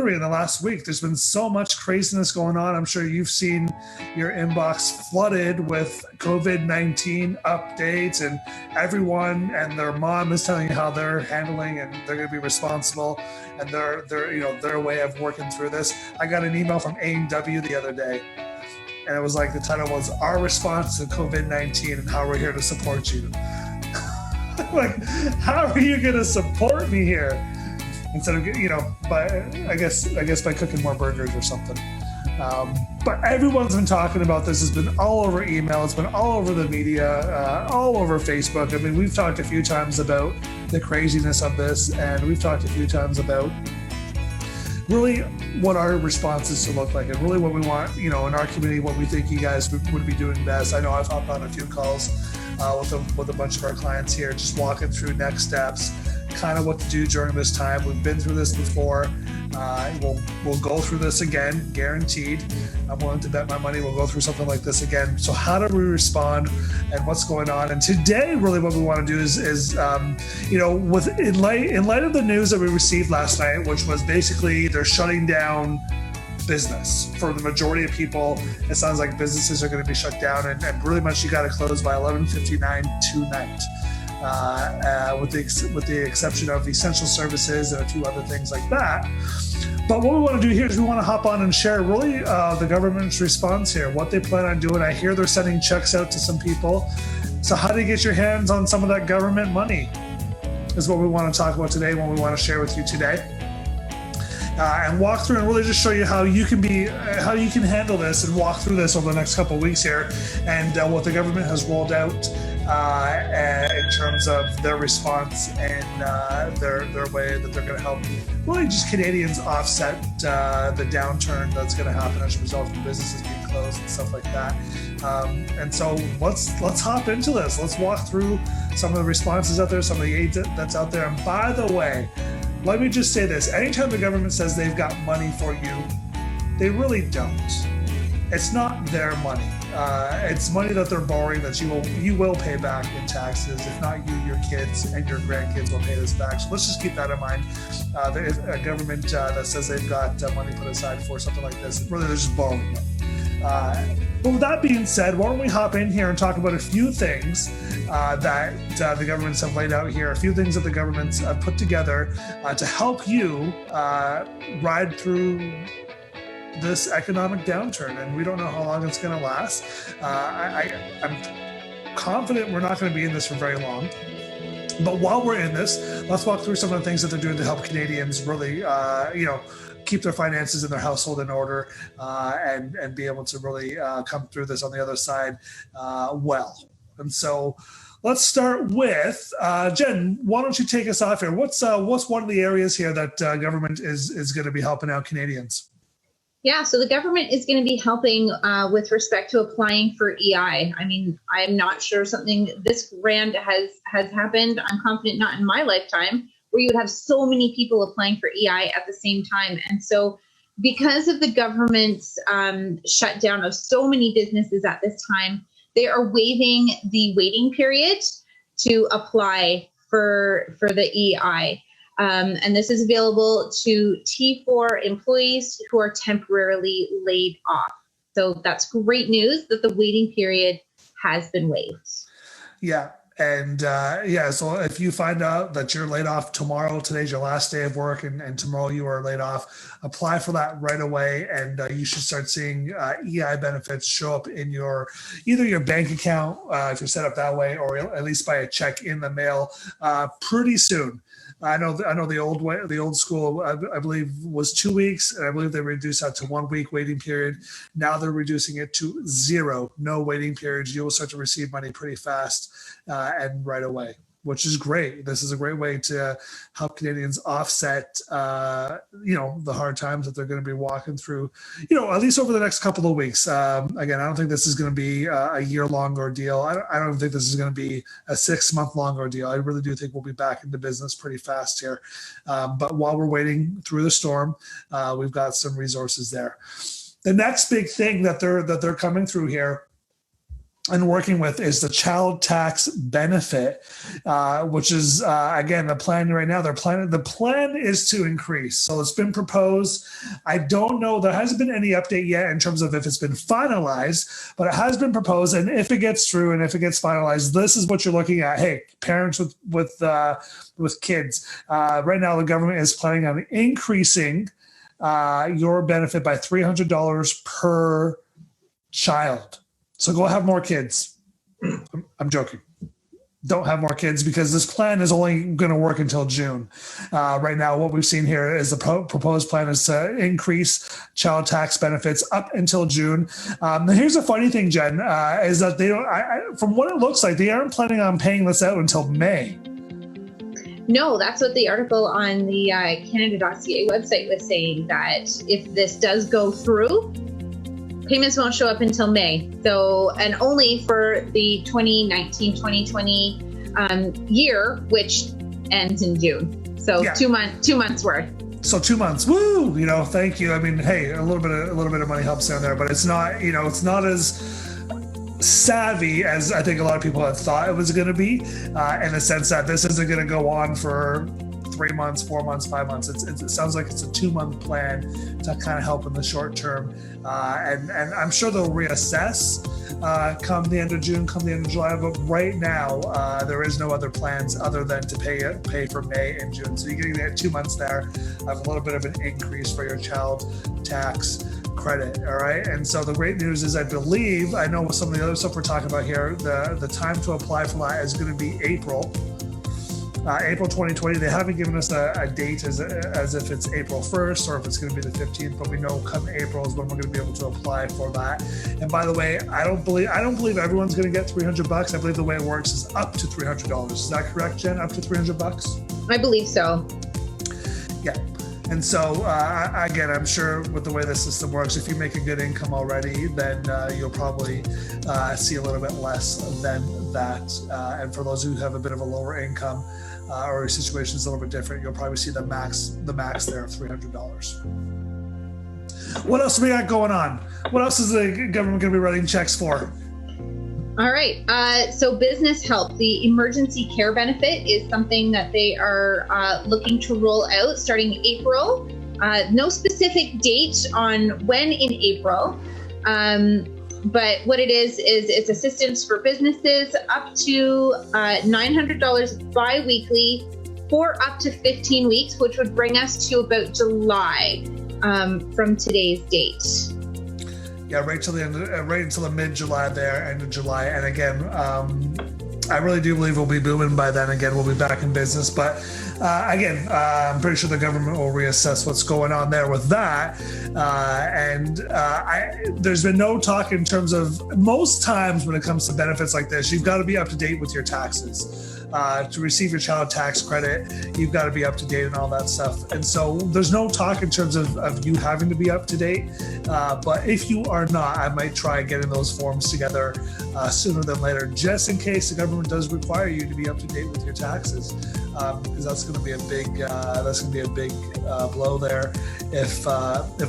literally in the last week, there's been so much craziness going on. I'm sure you've seen your inbox flooded with COVID-19 updates, and everyone and their mom is telling you how they're handling and they're going to be responsible and their way of working through this. I got an email from A&W the other day, and it was like, the title was "Our Response to COVID-19 and How We're Here to Support You." Like, how are you going to support me here? Instead of, by I guess by cooking more burgers or something. But everyone's been talking about this. It's been all over email. It's been all over the media, all over Facebook. I mean, we've talked a few times about the craziness of this, and we've talked a few times about really what our response is to look like, and really what we want, in our community, what we think you guys would be doing best. I know I've hopped on a few calls with a bunch of our clients here, just walking through next steps, kind of what to do during this time. We've been through this before. We'll go through this again, guaranteed. I'm willing to bet my money we'll go through something like this again. So how do we respond, and what's going on? And today, really, what we want to do is in light of the news that we received last night, which was basically they're shutting down business for the majority of people. It sounds like businesses are going to be shut down, and pretty much you got to close by 11:59 tonight. With the exception of essential services and a few other things like that. But what we want to do here is we want to hop on and share really the government's response here, what they plan on doing. I hear they're sending checks out to some people. So how do you get your hands on some of that government money is what we want to talk about today, what we want to share with you today. And walk through and really just show you how you can handle this and walk through this over the next couple of weeks here, and what the government has rolled out in terms of their response and their way that they're going to help really just Canadians offset the downturn that's going to happen as a result of businesses being closed and stuff like that. And so let's hop into this. Let's walk through some of the responses out there, some of the aid that's out there. And by the way, let me just say this. Anytime the government says they've got money for you, they really don't. It's not their money. It's money that they're borrowing that you will pay back in taxes. If not you, your kids and your grandkids will pay this back. So let's just keep that in mind. There is a government that says they've got money put aside for something like this. Really, they're just borrowing it. But with that being said, why don't we hop in here and talk about a few things that the governments have laid out here, a few things that the governments have put together to help you ride through this economic downturn. And we don't know how long it's going to last. I'm confident we're not going to be in this for very long. But while we're in this, let's walk through some of the things that they're doing to help Canadians really, keep their finances and their household in order and be able to really come through this on the other side well. And so let's start with Jen. Why don't you take us off here? What's one of the areas here that government is going to be helping out Canadians? Yeah, so the government is going to be helping with respect to applying for EI. I mean, I'm not sure something this grand has happened. I'm confident not in my lifetime, where you would have so many people applying for EI at the same time. And so because of the government's shutdown of so many businesses at this time, they are waiving the waiting period to apply for the EI. And this is available to T4 employees who are temporarily laid off. So that's great news that the waiting period has been waived. Yeah. And so if you find out that you're laid off tomorrow, today's your last day of work, and tomorrow you are laid off, apply for that right away, and you should start seeing EI benefits show up in either your bank account if you're set up that way, or at least by a check in the mail pretty soon. I know the old school, I believe, was 2 weeks, and I believe they reduced that to 1 week waiting period. Now they're reducing it to 0, no waiting periods. You will start to receive money pretty fast and right away, which is great. This is a great way to help Canadians offset, the hard times that they're going to be walking through, at least over the next couple of weeks. Again, I don't think this is going to be a year-long ordeal. I don't think this is going to be a 6-month-long ordeal. I really do think we'll be back into business pretty fast here. But while we're waiting through the storm, we've got some resources there. The next big thing that they're coming through here and working with is the child tax benefit, which is again the plan right now. The plan is to increase. So it's been proposed. I don't know. There hasn't been any update yet in terms of if it's been finalized, but it has been proposed. And if it gets through and if it gets finalized, this is what you're looking at. Hey, parents with kids. Right now, the government is planning on increasing your benefit by $300 per child. So go have more kids. I'm joking. Don't have more kids because this plan is only going to work until June. Right now, what we've seen here is the proposed plan is to increase child tax benefits up until June. Now here's the funny thing, Jen, is that they don't. From what it looks like, they aren't planning on paying this out until May. No, that's what the article on the Canada.ca website was saying, that if this does go through, payments won't show up until May. So, and only for the 2019-2020 year, which ends in June. So yeah. 2 months worth. So 2 months, woo! Thank you. I mean, hey, a little bit of money helps down there, but it's not, it's not as savvy as I think a lot of people had thought it was going to be, in the sense that this isn't going to go on for 3 months, 4 months, 5 months. It sounds like it's a 2-month plan to kind of help in the short term. And I'm sure they'll reassess come the end of June, come the end of July. But right now, there is no other plans other than to pay for May and June. So you're getting that 2 months there of a little bit of an increase for your child tax credit. All right. And so the great news is, I know with some of the other stuff we're talking about here, the time to apply for that is going to be April 2020. They haven't given us a date as if it's April 1st or if it's going to be the 15th, but we know come April is when we're going to be able to apply for that. And by the way, I don't believe everyone's going to get $300. I believe the way it works is up to $300. Is that correct, Jen? Up to $300? I believe so. Yeah. And so, again, I'm sure with the way the system works, if you make a good income already, then you'll probably see a little bit less than that. And for those who have a bit of a lower income, or your situation is a little bit different, you'll probably see the max there of $300. What else do we got going on? What else is the government going to be writing checks for? All right. So business help, the emergency care benefit is something that they are looking to roll out starting April. No specific date on when in April. But what it is it's assistance for businesses up to $900 bi-weekly for up to 15 weeks, which would bring us to about July from today's date. Yeah, right until the mid-July there, end of July. And again, I really do believe we'll be booming by then. Again, we'll be back in business. But again, I'm pretty sure the government will reassess what's going on there with that. There's been no talk in terms of, most times when it comes to benefits like this, you've got to be up to date with your taxes. To receive your child tax credit, you've got to be up to date and all that stuff. And so there's no talk in terms of you having to be up to date. But if you are not, I might try getting those forms together sooner than later, just in case the government does require you to be up to date with your taxes. Because that's going to be a big blow there if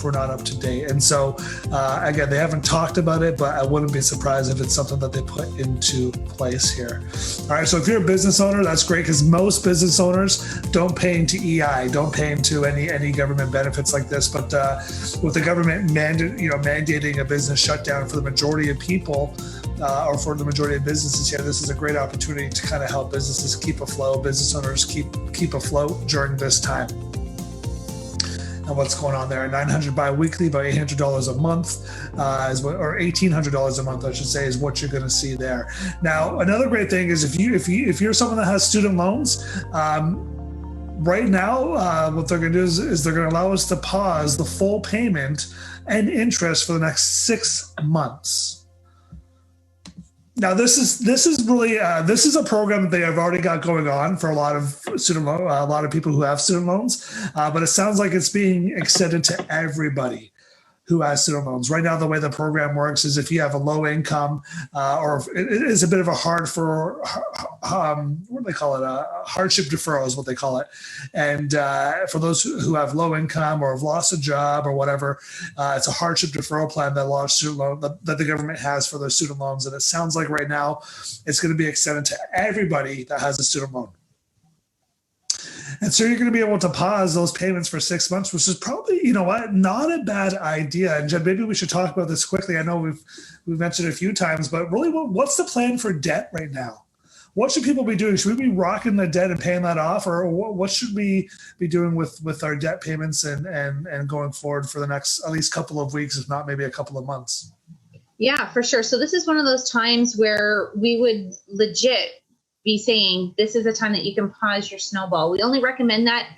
we're not up to date. And so again, they haven't talked about it, but I wouldn't be surprised if it's something that they put into place here. All right, so if you're a business owner, that's great, because most business owners don't pay into EI, don't pay into any government benefits like this. But with the government mandating a business shutdown for the majority of people, or for the majority of businesses here, this is a great opportunity to kind of help businesses keep afloat, business owners keep afloat during this time. And what's going on there? $900 bi-weekly, about $800 a month, or $1,800 a month, I should say, is what you're going to see there. Now, another great thing is if you're someone that has student loans, right now, what they're going to do is they're going to allow us to pause the full payment and interest for the next 6 months. Now, this is really this is a program that they have already got going on for a lot of people who have student loans, but it sounds like it's being extended to everybody. who has student loans. Right now, the way the program works is if you have a low income or it is a bit of a hard for, what do they call it? A hardship deferral is what they call it. And for those who have low income or have lost a job or whatever, it's a hardship deferral plan that a lot of student loan that the government has for their student loans. And it sounds like right now it's going to be extended to everybody that has a student loan. And so you're going to be able to pause those payments for 6 months, which is probably, you know what, not a bad idea. And Jen, maybe we should talk about this quickly. I know we've mentioned it a few times, but really, what's the plan for debt right now? What should people be doing? Should we be rocking the debt and paying that off, or what should we be doing with our debt payments and going forward for the next at least couple of weeks, if not maybe a couple of months? Yeah, for sure. So this is one of those times where we would legit be saying this is a time that you can pause your snowball. We only recommend that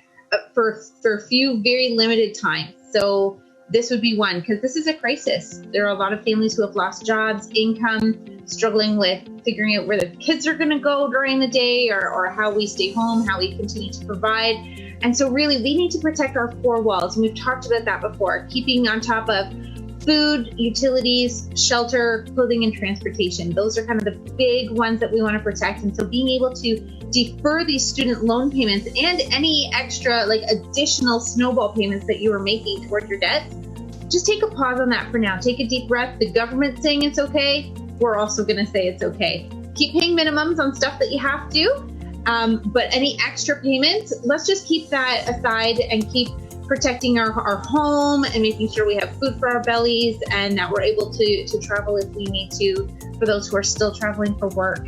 for a few very limited times. So this would be one, because this is a crisis. There are a lot of families who have lost jobs, income, struggling with figuring out where the kids are going to go during the day, or how we stay home, how we continue to provide. And so really we need to protect our four walls. And we've talked about that before, keeping on top of food, utilities, shelter, clothing, and transportation. Those are kind of the big ones that we want to protect. And so being able to defer these student loan payments and any extra, like additional snowball payments that you are making toward your debts, just take a pause on that for now. Take a deep breath. The government's saying it's okay. We're also going to say it's okay. Keep paying minimums on stuff that you have to. But any extra payments, let's just keep that aside and keep protecting our home and making sure we have food for our bellies and that we're able to travel if we need to, for those who are still traveling for work.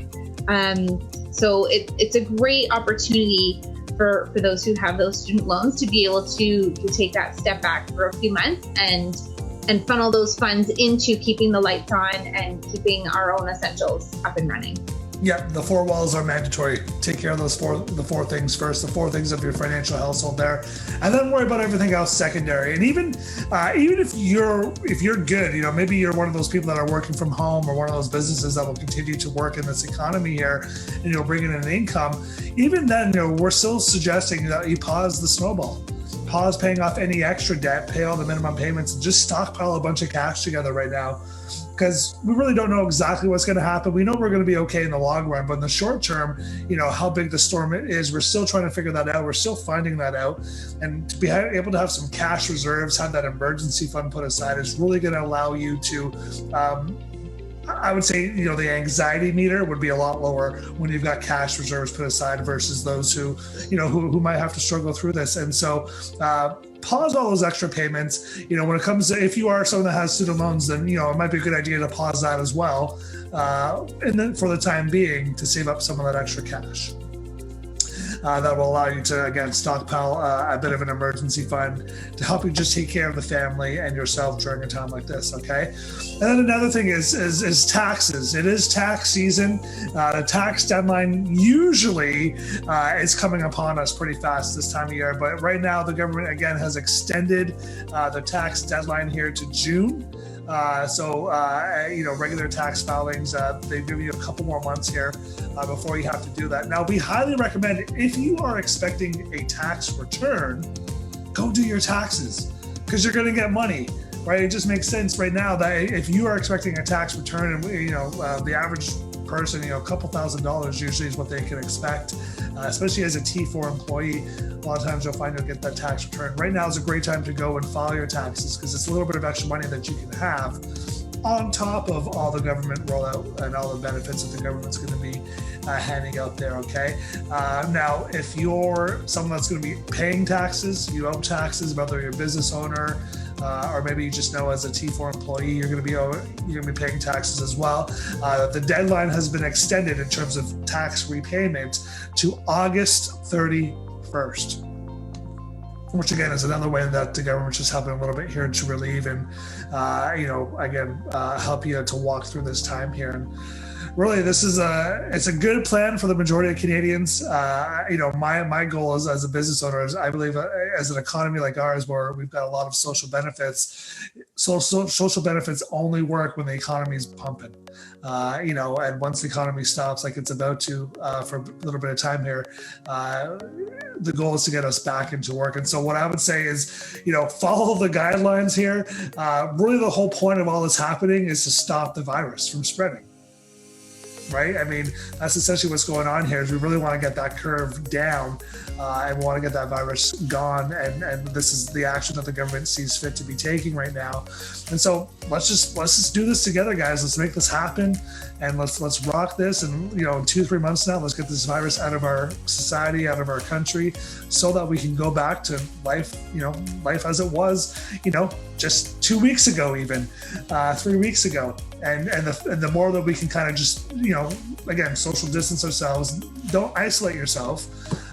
So it's a great opportunity for those who have those student loans to be able to take that step back for a few months and funnel those funds into keeping the lights on and keeping our own essentials up and running. Yeah, the four walls are mandatory. Take care of the four things first, the four things of your financial household there, and then worry about everything else secondary. And even if you're good, you know, maybe you're one of those people that are working from home or one of those businesses that will continue to work in this economy here, and you'll bring in an income. Even then, you know, we're still suggesting that you pause the snowball. Pause paying off any extra debt, pay all the minimum payments, and just stockpile a bunch of cash together right now. Because we really don't know exactly what's going to happen. We know we're going to be okay in the long run, but in the short term, you know, how big the storm is, we're still trying to figure that out. We're still finding that out. And to be able to have some cash reserves, have that emergency fund put aside is really going to allow you to, I would say, you know, the anxiety meter would be a lot lower when you've got cash reserves put aside versus those who, you know, who might have to struggle through this. And so, pause all those extra payments. You know, when it comes to, if you are someone that has student loans, then, you know, it might be a good idea to pause that as well. And then for the time being, to save up some of that extra cash. That will allow you to, again, stockpile a bit of an emergency fund to help you just take care of the family and yourself during a time like this, okay? And then another thing is taxes. It is tax season. The tax deadline usually is coming upon us pretty fast this time of year, but right now the government, again, has extended the tax deadline here to June. You know, regular tax filings, they give you a couple more months here before you have to do that. Now, we highly recommend, if you are expecting a tax return, go do your taxes, because you're going to get money, right? It just makes sense right now that if you are expecting a tax return, and you know, the average person, you know, a couple $1,000s usually is what they can expect, especially as a T4 employee. A lot of times you'll find you'll get that tax return. Right now is a great time to go and file your taxes, because it's a little bit of extra money that you can have on top of all the government rollout and all the benefits that the government's going to be handing out there, okay? Now, if you're someone that's going to be paying taxes, you owe taxes, whether you're a business owner, or maybe you just know as a T4 employee, you're going to be paying taxes as well. The deadline has been extended in terms of tax repayment to August 31st, which again is another way that the government's just helping a little bit here to relieve and, you know, again, help you to walk through this time here. And really, it's a good plan for the majority of Canadians. My goal is, as a business owner, is I believe as an economy like ours, where we've got a lot of social benefits, social benefits only work when the economy is pumping. And once the economy stops, like it's about to for a little bit of time here, the goal is to get us back into work. And so what I would say is, follow the guidelines here. Really, the whole point of all this happening is to stop the virus from spreading. Right? I mean, that's essentially what's going on here is we really want to get that curve down and we want to get that virus gone. And this is the action that the government sees fit to be taking right now. And so let's just do this together, guys. Let's make this happen and let's rock this. And, in 2-3 months now, let's get this virus out of our society, out of our country, so that we can go back to life, life as it was, just 2 weeks ago, even 3 weeks ago. And the more that we can kind of just, again, social distance ourselves, don't isolate yourself.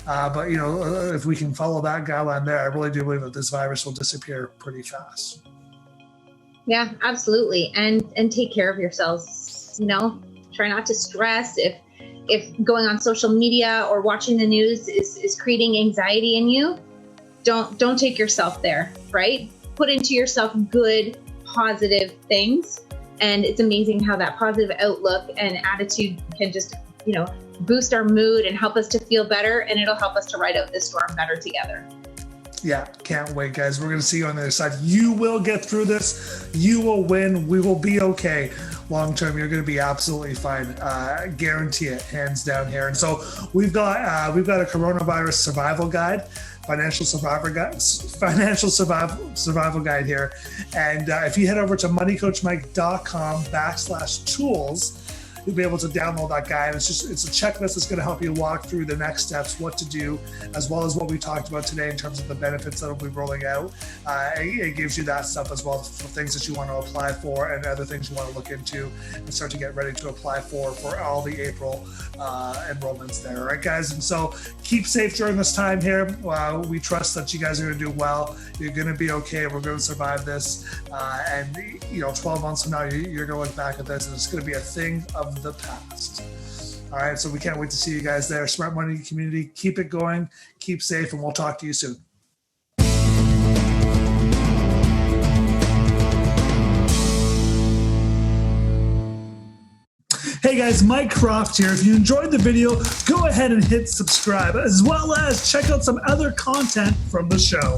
But if we can follow that guideline there, I really do believe that this virus will disappear pretty fast. Yeah, absolutely. And take care of yourselves. Try not to stress. If going on social media or watching the news is creating anxiety in you, don't take yourself there, right? Put into yourself good, positive things. And it's amazing how that positive outlook and attitude can just, boost our mood and help us to feel better. And it'll help us to ride out this storm better together. Yeah, can't wait, guys. We're going to see you on the other side. You will get through this. You will win. We will be okay. Long term, you're going to be absolutely fine. Guarantee it, hands down here. And so we've got a coronavirus survival guide. Financial survival guide here. And if you head over to moneycoachmike.com/tools, you'll be able to download that guide. It's a checklist that's going to help you walk through the next steps, what to do, as well as what we talked about today in terms of the benefits that will be rolling out. It gives you that stuff as well for things that you want to apply for and other things you want to look into and start to get ready to apply for all the April enrollments there. All right, guys. And so keep safe during this time here. We trust that you guys are going to do well. You're going to be okay. We're going to survive this. And 12 months from now, you're going to look back at this and it's going to be a thing of the past. All right, so we can't wait to see you guys there. Smart Money community, keep it going, keep safe, and we'll talk to you soon. Hey guys, Mike Croft here. If you enjoyed the video, go ahead and hit subscribe, as well as check out some other content from the show.